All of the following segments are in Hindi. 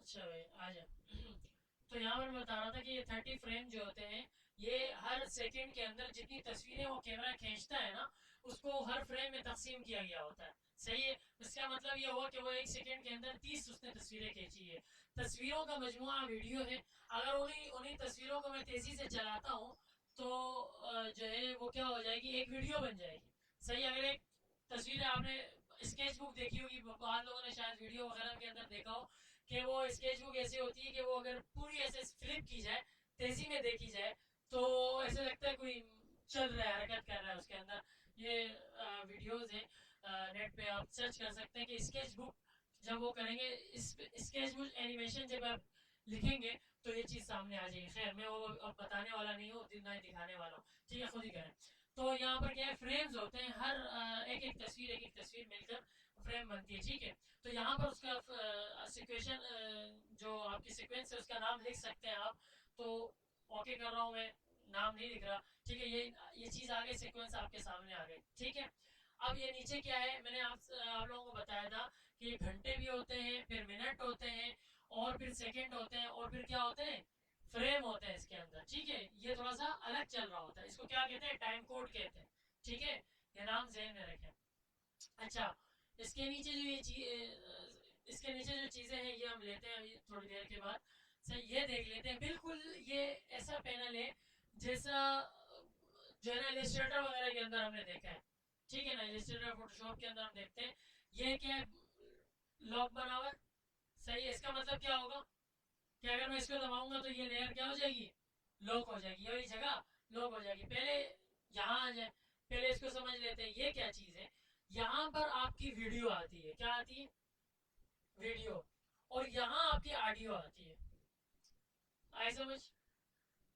अच्छा भाई आ जा। तो यहाँ पर मैं बता रहा था कि ये 30 फ्रेम जो होते हैं, ये हर सेकंड के अंदर जितनी तस्वीरें वो कैमरा खींचता है ना, उसको हर फ्रेम में तकसीम किया गया होता है। सही है। इसका मतलब ये हुआ कि वो एक सेकंड के अंदर 30 उसने तस्वीरें खींची है। तस्वीरों का मजमुआ वीडियो है। अगर उन्हीं उन्हीं तस्वीरों को मैं तेजी से चलाता हूँ तो जो है वो क्या हो जाएगी, एक वीडियो बन जाएगी। सही। अगर एक तस्वीर आपने स्केच बुक देखी होगी, बहुत लोगों ने शायद वीडियो वगैरह के अंदर देखा हो कि वो स्केच बुक ऐसी होती है कि वो अगर पूरी ऐसे फ्लिप की जाए, तेजी में देखी जाए, तो ऐसे लगता है कोई चल रहा है, हरकत कर रहा है उसके अंदर। ये वीडियोस हैं, नेट पे आप सर्च कर सकते हैं कि स्केच बुक जब वो करेंगे, स्केच बुक एनिमेशन जब आप लिखेंगे तो ये चीज़ सामने आ जाएगी। खैर मैं वो अब बताने वाला नहीं हूँ, ना ही दिखाने वाला हूँ। ठीक है, खुद ही करें। तो यहाँ पर क्या है, फ्रेम्स होते हैं, हर एक एक तस्वीर मिलकर फ्रेम बनती है। ठीक है। तो यहाँ पर उसका सिक्वेशन, जो आपकी सीक्वेंस है उसका नाम लिख सकते हैं आप। तो ओके कर रहा हूँ मैं, नाम नहीं लिख रहा। ठीक है, ये चीज़ आ गई, सीक्वेंस आपके सामने आ गई। ठीक है। अब ये नीचे क्या है, मैंने आप लोगों को बताया था कि ये घंटे भी होते हैं, फिर मिनट होते हैं, और फिर सेकंड होते हैं, और फिर क्या होते हैं, फ्रेम होते हैं इसके अंदर। ठीक है, ये थोड़ा सा अलग चल रहा होता है, इसको क्या कहते हैं, टाइम कोड कहते हैं। ठीक है, ये नाम जहन में रखें। अच्छा, इसके नीचे जो ये इसके नीचे जो चीजें हैं ये हम लेते हैं अभी थोड़ी देर के बाद। सर ये देख लेते हैं, बिल्कुल ये ऐसा पैनल है जैसा जो है ना इलिस्ट्रेटर वगैरह के अंदर हमने देखा है। ठीक है ना, इलिस्ट्रेटर फोटोशॉप के अंदर हम देखते हैं। ये क्या है, लॉक बना हुआ है। सही है। इसका मतलब क्या होगा कि अगर मैं इसको दबाऊंगा तो ये लेयर क्या हो जाएगी, लॉक हो जाएगी, ये वाली जगह लॉक हो जाएगी। पहले यहाँ आ जाए, पहले इसको समझ लेते हैं ये क्या चीज है। यहाँ पर आपकी वीडियो आती है, क्या आती है, वीडियो। और यहाँ आपकी ऑडियो आती है। आए समझ।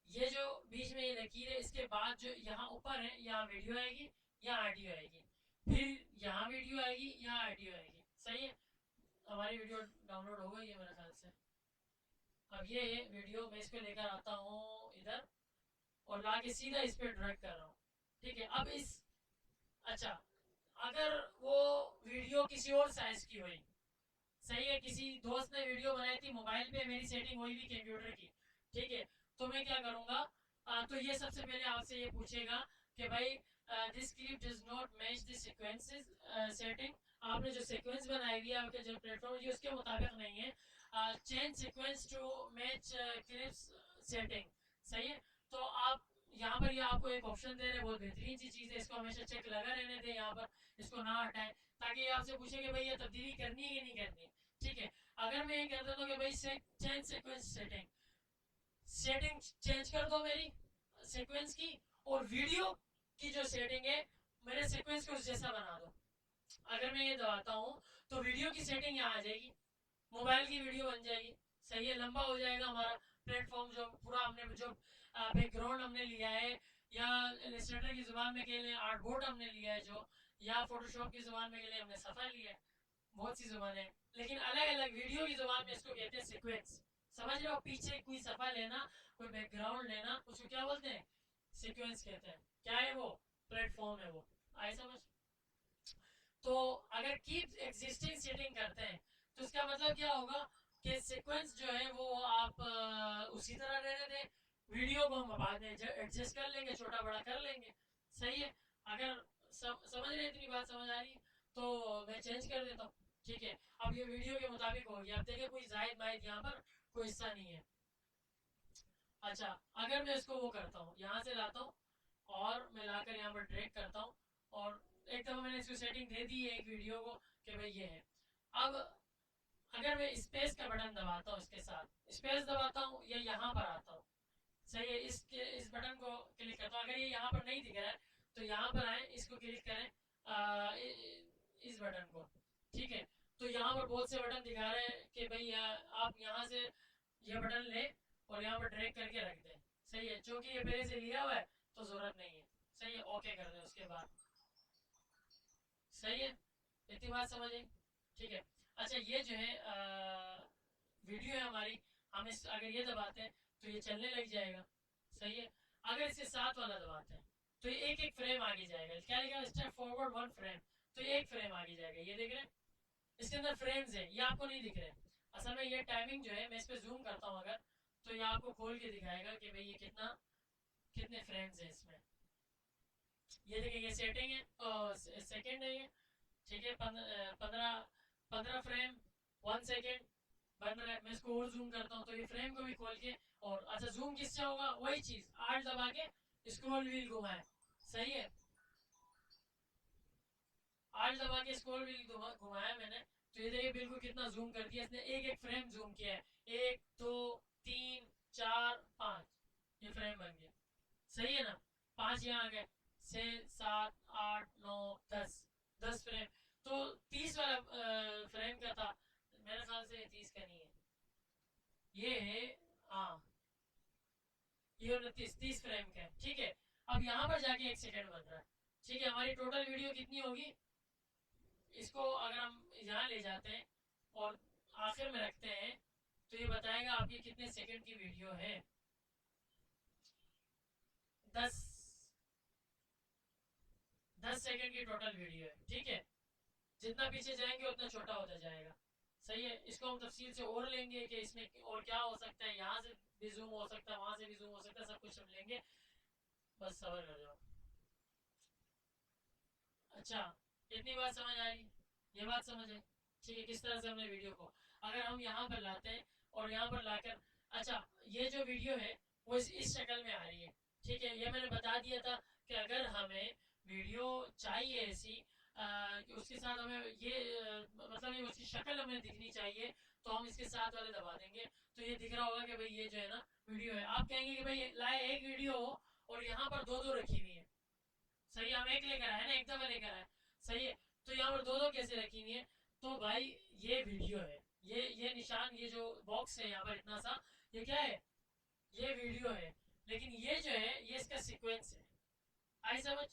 ये जो बीच में ये लकीर है, इसके बाद जो यहाँ ऊपर है, यहाँ वीडियो आएगी, यहाँ ऑडियो आएगी, फिर यहाँ वीडियो आएगी, यहाँ ऑडियो आएगी। सही है। हमारी वीडियो डाउनलोड हो गई है मेरे ख्याल से। अब ये है वीडियो, मैं इसको लेकर आता हूँ इधर और लाके सीधा इस पे ड्रैग कर रहा हूँ। ठीक है। अब इस, अच्छा, अगर वो वीडियो किसी और साइज की हुई, सही है, किसी दोस्त ने वीडियो बनाई थी मोबाइल पे, मेरी सेटिंग हुई थी कंप्यूटर की। ठीक है। तो मैं क्या करूंगा, तो ये सबसे पहले आपसे ये पूछेगा कि भाई this clip does not match the sequences setting. आपने जो सीक्वेंस बनाई हुई है आपके जो प्लेटफॉर्म, ये उसके मुताबिक नहीं है। Change sequence to match clips setting. सही है। तो आप यहाँ पर ये आपको एक ऑप्शन दे रहे हैं, बहुत बेहतरीन सी चीज़ है, इसको हमेशा चेक लगा रहने दें यहाँ पर, इसको ना हटाएं, ताकि ये आपसे पूछे कि भाई ये तब्दीली करनी है कि नहीं करनी है। ठीक है। अगर मैं ये कह देता हूँ कि भाई change sequence setting, setting change कर दो मेरी सीक्वेंस की, और वीडियो की जो सेटिंग है मेरे सीक्वेंस को उस जैसा बना दो। अगर मैं ये दबाता हूँ तो वीडियो की सेटिंग यहाँ आ जाएगी, मोबाइल की वीडियो बन जाएगी। सही है, लंबा हो जाएगा हमारा प्लेटफॉर्म, जो पूरा हमने जो बैकग्राउंड हमने लिया है, या इलस्ट्रेटर की जुबान में के लिए आर्टबोर्ड हमने लिया है जो, या फोटोशॉप की जुबान में के लिए हमने सफ़ा लिया है। बहुत सी जुबान है, लेकिन अलग अलग वीडियो की जुबान में इसको कहते हैं सीक्वेंस। समझ रहे हो, पीछे कोई सफ़ा लेना, कोई बैकग्राउंड लेना, उसको क्या बोलते हैं, सीक्वेंस कहते हैं। क्या है वो, प्लेटफॉर्म है वो। आए समझ। तो अगर कीप एग्जिस्टिंग सेटिंग करते हैं तो इसका मतलब क्या होगा कि सीक्वेंस जो है वो आप उसी तरह रहने दें, वीडियो को हम बाद में एडजस्ट कर लेंगे, छोटा बड़ा कर लेंगे। सही है। अगर समझ रहे, इतनी बात समझ आ रही है, तो मैं चेंज कर देता हूँ। ठीक है। अब ये वीडियो के मुताबिक हो गया। अब देखिए कोई जायद मायद यहाँ पर कोई हिस्सा नहीं है। अच्छा, अगर मैं इसको वो करता हूँ, यहाँ से लाता हूँ और मैं लाकर यहाँ पर ड्रैग करता हूँ, और एक दफ़ा मैंने इसको सेटिंग दे दी है एक वीडियो को कि भाई ये है। अब अगर मैं स्पेस का बटन दबाता हूँ, इसके साथ स्पेस दबाता हूँ या यहाँ पर आता हूँ, सही है, इस बटन को क्लिक करता हूँ। अगर ये यहाँ पर नहीं दिख रहा है तो यहाँ पर आए, इसको क्लिक करें, इस बटन को। ठीक है। तो यहाँ पर बहुत से बटन दिखा रहे हैं कि भाई आप यहाँ से ये बटन लें और यहाँ पर ड्रैग करके रख दें। सही है, चूंकि ये पहले से लिया हुआ है तो जरूरत नहीं है। सही है, ओके कर दें उसके बाद। सही है, इतनी बात समझ आई। ठीक है। अच्छा, ये जो है वीडियो है हमारी, हम इस अगर ये दबाते हैं तो ये चलने लग जाएगा। सही है। अगर इसके साथ वाला दबाते हैं तो ये एक एक फ्रेम आगे जाएगा, क्या लिखा है, स्टेप फॉरवर्ड 1 फ्रेम। तो ये एक फ्रेम आगे जाएगा, ये देख रहे हैं, इसके अंदर फ्रेम्स है, ये आपको नहीं दिख रहे। असल में ये टाइमिंग जो है, मैं इस पर जूम करता हूँ अगर, तो ये आपको खोल के दिखाएगा कि भाई ये कितने फ्रेम्स हैं इसमें। ये देखिए ये सेटिंग है, सेकंड है ये, ठीक है, 15 फ्रेम 1 सेकेंड बन रहा है। मैं इसको और जूम करता हूँ तो ये फ्रेम को भी खोल के, और अच्छा जूम किससे होगा, वही चीज आर्ट दबा के स्क्रॉल व्हील घुमाए, सही है, आर्ट दबा के स्क्रॉल व्हील घुमाया मैंने, तो ये देखिए बिल्कुल कितना जूम कर दिया इसने, एक एक फ्रेम जूम किया है, 1 2 3 4 5, ये फ्रेम बन गया, सही है ना, 5 यहाँ आ गए, 6 7 8 9 10 10 फ्रेम, तो 30 वाला फ्रेम का था, मेरे ख्याल से 30 का नहीं है, ये है, हाँ ये 29 30 फ्रेम का है, ठीक है। अब यहाँ पर जाके 1 सेकेंड बन रहा है, ठीक है, हमारी टोटल वीडियो कितनी होगी, इसको अगर हम यहाँ ले जाते हैं और आखिर में रखते हैं, तो ये बताएगा आपकी कितने सेकंड की वीडियो है, 10 10 सेकंड की टोटल वीडियो है, ठीक है, जितना पीछे जाएंगे उतना छोटा होता जाएगा, सही है। इसको हम तफसील से और लेंगे कि इसमें और क्या हो सकता है, यहाँ से भी जूम हो सकता है, वहां से भी जूम हो सकता है, सब कुछ हम लेंगे, बस सबर कर जाओ। अच्छा, इतनी बात समझ आ रही, ये बात समझ है, ठीक है, किस तरह से हमने वीडियो को अगर हम यहाँ पर लाते हैं और यहाँ पर लाकर, अच्छा ये जो वीडियो है वो इस शक्ल में आ रही है, ठीक है, ये मैंने बता दिया था कि अगर हमें वीडियो चाहिए ऐसी कि उसके साथ हमें ये मतलब ये उसकी शक्ल हमें दिखनी चाहिए, तो हम इसके साथ वाले दबा देंगे, तो ये दिख रहा होगा कि भाई ये जो है ना वीडियो है, आप कहेंगे कि भाई लाए एक वीडियो हो और यहाँ पर दो दो रखी हुई है, सही, हम एक लेकर आए ना, एक दफा लेकर आए, सही है, तो यहाँ पर दो दो कैसे रखी हुई है, तो भाई ये वीडियो है, ये निशान, ये जो बॉक्स है यहाँ पर इतना सा, ये क्या है, ये वीडियो है, लेकिन ये जो है ये इसका सीक्वेंस है, आई समझ,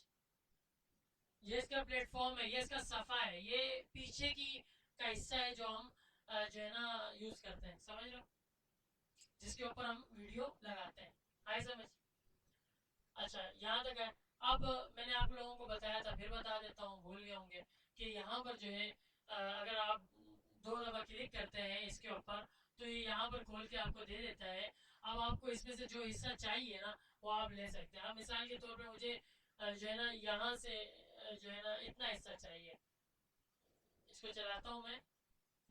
ये इसका प्लेटफॉर्म है, ये इसका सफा है, ये पीछे की का हिस्सा है जो हम जो है ना यूज करते हैं, समझ लो, जिसके ऊपर हम वीडियो लगाते हैं, आई समझ। अच्छा यहाँ तक है। अब मैंने आप लोगों को बताया था, फिर बता देता हूँ, भूल गए होंगे, कि यहाँ पर जो है अगर आप 2 दफा क्लिक करते हैं इसके ऊपर, तो ये यहाँ पर खोल के आपको दे देता है। अब आपको इसमें से जो हिस्सा चाहिए ना वो आप ले सकते हैं। अब मिसाल के तौर पे मुझे जो है ना यहाँ से जो है ना इतना हिस्सा चाहिए, इसको चलाता हूँ मैं,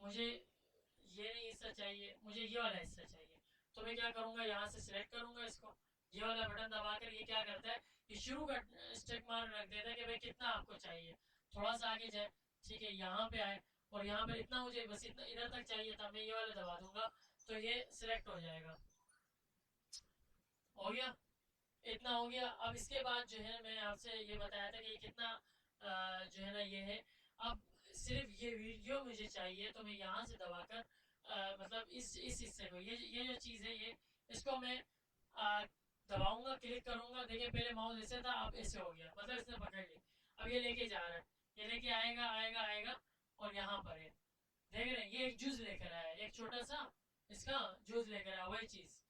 मुझे ये नहीं हिस्सा चाहिए, मुझे ये वाला हिस्सा चाहिए, तो मैं क्या करूँगा, यहाँ से सिलेक्ट करूँगा इसको, ये वाला बटन दबाकर ये क्या करता है, ये शुरू का स्टिक मार्क रख देता है कि भाई कितना आपको चाहिए, थोड़ा सा आगे जाए, ठीक है, यहाँ पे आए और यहाँ पर इतना मुझे बस इतना इधर तक चाहिए था, मैं ये वाला दबा दूंगा तो ये सिलेक्ट हो जाएगा, हो गया, इतना हो गया। अब इसके बाद जो है मैं आपसे ये बताया था कि ये कितना जो है ना ये है, अब सिर्फ ये वीडियो मुझे चाहिए, तो मैं यहाँ से दबाकर मतलब इस हिस्से को, ये जो चीज़ है ये, इसको मैं दबाऊंगा, क्लिक करूंगा, देखिए पहले माउस ऐसे था, अब ऐसे हो गया, मतलब इसने पकड़ ली, अब ये लेके जा रहा है, ये लेके आएगा आएगा आएगा और यहाँ पर है, देख रहे हैं, ये एक जूस लेकर आया, एक छोटा सा इसका जूस लेकर आया, वही चीज़,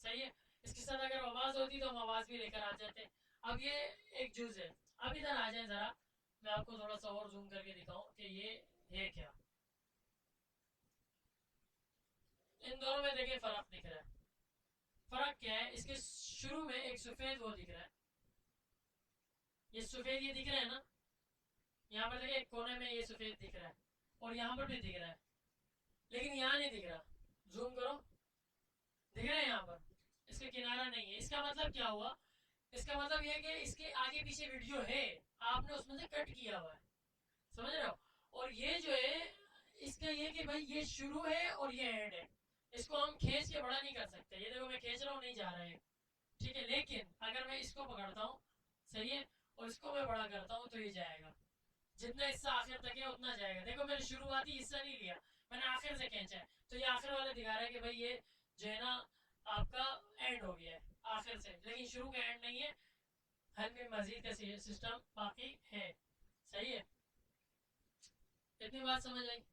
सही है। इसके साथ अगर आवाज़ होती तो हम आवाज़ भी लेकर आ जाते। अब ये एक जूस है, अब इधर आ जाए ज़रा, मैं आपको थोड़ा सा और जूम करके दिखाऊं कि ये है क्या, इन दोनों में देखिए फ़र्क दिख रहा है, फ़र्क क्या है, इसके शुरू में एक सफ़ेद वो दिख रहा है, ये सफ़ेद ये दिख रहा है ना, यहाँ पर देखिए कोने में ये सफ़ेद दिख रहा है और यहाँ पर भी दिख रहा है, लेकिन यहाँ नहीं दिख रहा, जूम करो, दिख रहा है यहाँ पर, इसका किनारा नहीं है, इसका मतलब क्या हुआ, इसका मतलब ये कि इसके आगे पीछे वीडियो है, आपने उसमें से कट किया हुआ है, समझ रहे हो, और ये जो है इसका ये कि भाई ये शुरू है और ये एंड है, इसको हम खींच के बड़ा नहीं कर सकते, ये देखो मैं खींच रहा हूँ, नहीं जा रहा है, ठीक है, लेकिन अगर मैं इसको पकड़ता हूँ, सही है, और इसको मैं बड़ा करता हूँ तो ये जाएगा, जितना हिस्सा आखिर तक है उतना जाएगा, देखो मैंने शुरुआती हिस्सा नहीं लिया, मैंने आखिर से खींचा है, तो ये आखिर वाला दिखा रहा है कि भाई ये जो है ना आपका एंड हो गया है आखिर से, लेकिन शुरू का एंड नहीं है, हल में मजीद का सिस्टम बाकी है, सही है, इतनी बात समझ आई,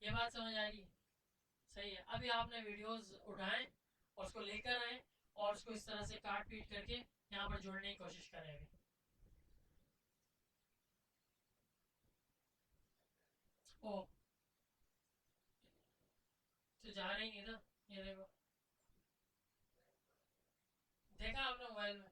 ये बात समझ आ रही, सही है। अभी आपने वीडियोस उठाएं और उसको लेकर आए और उसको इस तरह से काट पीट करके यहाँ पर जोड़ने की कोशिश करें अभी, ओ जा रही नहीं था। ये देखो, देखा आपने मोबाइल में?